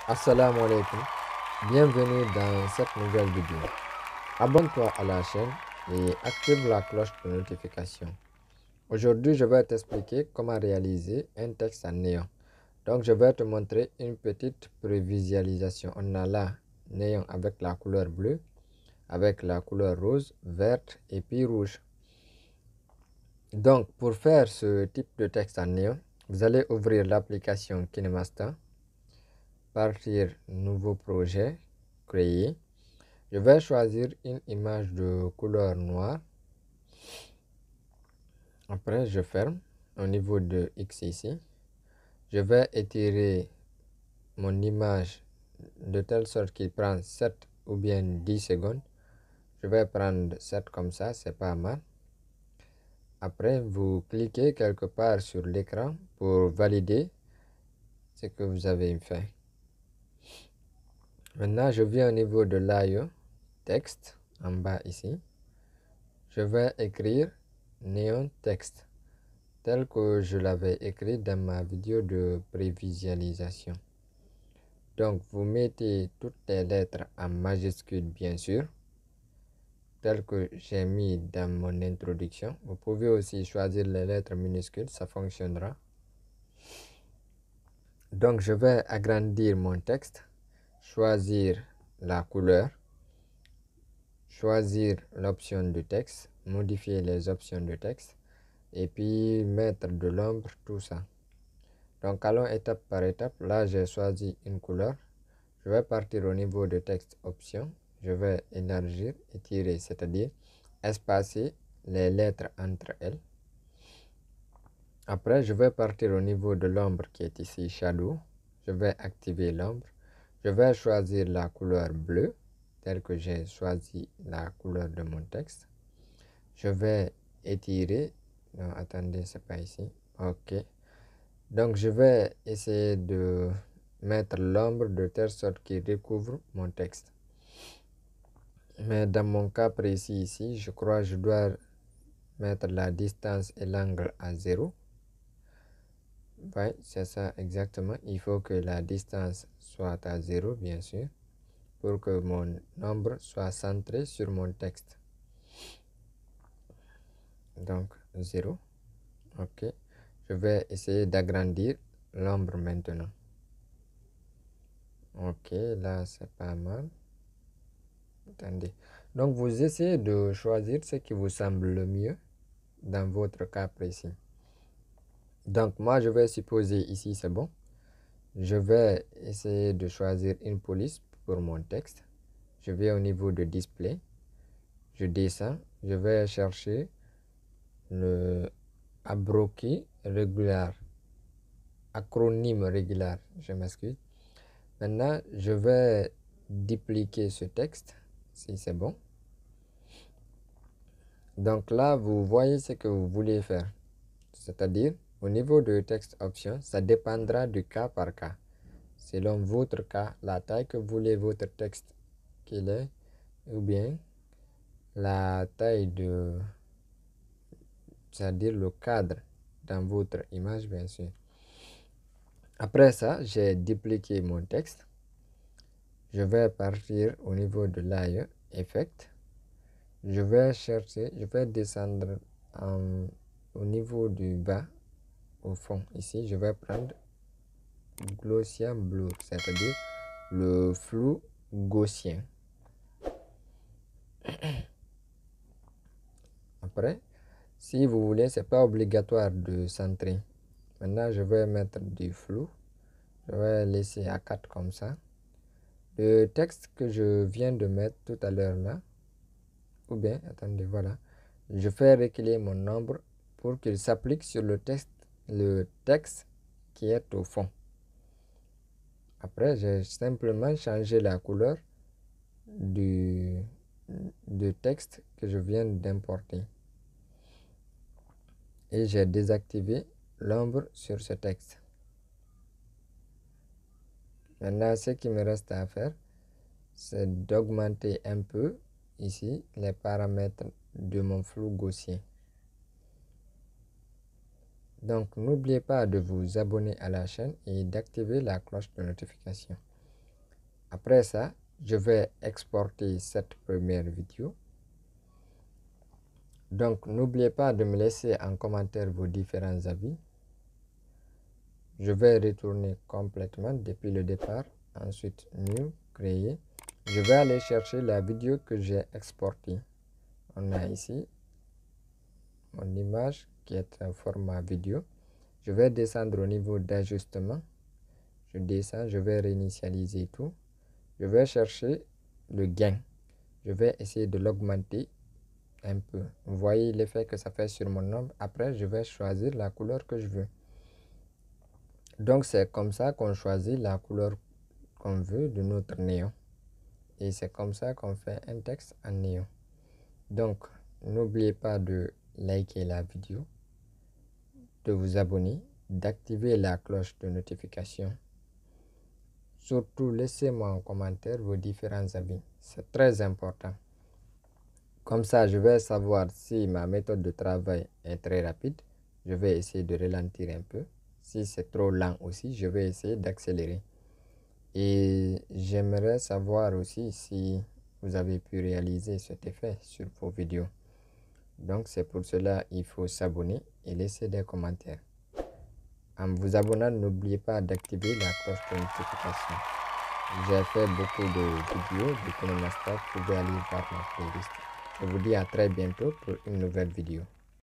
Assalamu alaikum, bienvenue dans cette nouvelle vidéo. Abonne-toi à la chaîne et active la cloche de notification. Aujourd'hui, je vais t'expliquer comment réaliser un texte en néon. Donc, je vais te montrer une petite prévisualisation. On a là néon avec la couleur bleue, avec la couleur rose, verte et puis rouge. Donc, pour faire ce type de texte en néon, vous allez ouvrir l'application KineMaster. Partir, nouveau projet, créer. Je vais choisir une image de couleur noire. Après, je ferme au niveau de X ici. Je vais étirer mon image de telle sorte qu'il prend 7 ou bien 10 secondes. Je vais prendre 7 comme ça, c'est pas mal. Après, vous cliquez quelque part sur l'écran pour valider ce que vous avez fait. Maintenant, je viens au niveau de l'IO, texte, en bas ici. Je vais écrire néon texte, tel que je l'avais écrit dans ma vidéo de prévisualisation. Donc, vous mettez toutes les lettres en majuscule, bien sûr, tel que j'ai mis dans mon introduction. Vous pouvez aussi choisir les lettres minuscules, ça fonctionnera. Donc, je vais agrandir mon texte, choisir la couleur, choisir l'option de texte, modifier les options de texte et puis mettre de l'ombre, tout ça. Donc, allons étape par étape. Là, j'ai choisi une couleur. Je vais partir au niveau de texte option. Je vais élargir, étirer, c'est-à-dire espacer les lettres entre elles. Après, je vais partir au niveau de l'ombre qui est ici, shadow. Je vais activer l'ombre. Je vais choisir la couleur bleue, telle que j'ai choisi la couleur de mon texte. Je vais étirer. Non, attendez, c'est pas ici. OK. Donc, je vais essayer de mettre l'ombre de telle sorte qu'il recouvre mon texte. Mais dans mon cas précis ici, je crois que je dois mettre la distance et l'angle à 0. Oui, c'est ça exactement. Il faut que la distance soit à 0, bien sûr, pour que mon ombre soit centrée sur mon texte. Donc, 0. OK. Je vais essayer d'agrandir l'ombre maintenant. OK, là, c'est pas mal. Attendez. Donc, vous essayez de choisir ce qui vous semble le mieux dans votre cas précis. Donc, moi, je vais supposer ici, c'est bon. Je vais essayer de choisir une police pour mon texte. Je vais au niveau de display. Je descends. Je vais chercher le abroquis régulier. Acronyme régulier. Je m'excuse. Maintenant, je vais dupliquer ce texte, si c'est bon. Donc là, vous voyez ce que vous voulez faire. C'est-à-dire, au niveau de texte option, ça dépendra du cas par cas. Selon votre cas, la taille que voulez votre texte qu'il ait, ou bien la taille de, c'est-à-dire le cadre dans votre image, bien sûr. Après ça, j'ai dupliqué mon texte. Je vais partir au niveau de l'AE, Effect. Je vais chercher, je vais descendre au niveau du bas, au fond. Ici, je vais prendre Gaussian Blur, c'est-à-dire le flou gaussien. Après, si vous voulez, c'est pas obligatoire de centrer. Maintenant, je vais mettre du flou. Je vais laisser à 4 comme ça. Le texte que je viens de mettre tout à l'heure là, ou bien, attendez, voilà. Je fais reculer mon nombre pour qu'il s'applique sur le texte qui est au fond. Après, j'ai simplement changé la couleur du texte que je viens d'importer. Et j'ai désactivé l'ombre sur ce texte. Maintenant, ce qui me reste à faire, c'est d'augmenter un peu ici les paramètres de mon flou gaussien. Donc, n'oubliez pas de vous abonner à la chaîne et d'activer la cloche de notification. Après ça, je vais exporter cette première vidéo. Donc, n'oubliez pas de me laisser en commentaire vos différents avis. Je vais retourner complètement depuis le départ. Ensuite, New, créer. Je vais aller chercher la vidéo que j'ai exportée. On a ici mon image qui est un format vidéo. Je vais descendre au niveau d'ajustement. Je descends, je vais réinitialiser tout. Je vais chercher le gain. Je vais essayer de l'augmenter un peu. Vous voyez l'effet que ça fait sur mon ombre. Après, je vais choisir la couleur que je veux. Donc, c'est comme ça qu'on choisit la couleur qu'on veut de notre néon. Et c'est comme ça qu'on fait un texte en néon. Donc, n'oubliez pas de liker la vidéo, de vous abonner, d'activer la cloche de notification. Surtout, laissez-moi en commentaire vos différents avis. C'est très important. Comme ça, je vais savoir si ma méthode de travail est très rapide. Je vais essayer de ralentir un peu. Si c'est trop lent aussi, je vais essayer d'accélérer. Et j'aimerais savoir aussi si vous avez pu réaliser cet effet sur vos vidéos. Donc c'est pour cela qu'il faut s'abonner et laisser des commentaires. En vous abonnant, n'oubliez pas d'activer la cloche de notification. J'ai fait beaucoup de vidéos de KineMaster. Vous pouvez aller voir ma playlist. Je vous dis à très bientôt pour une nouvelle vidéo.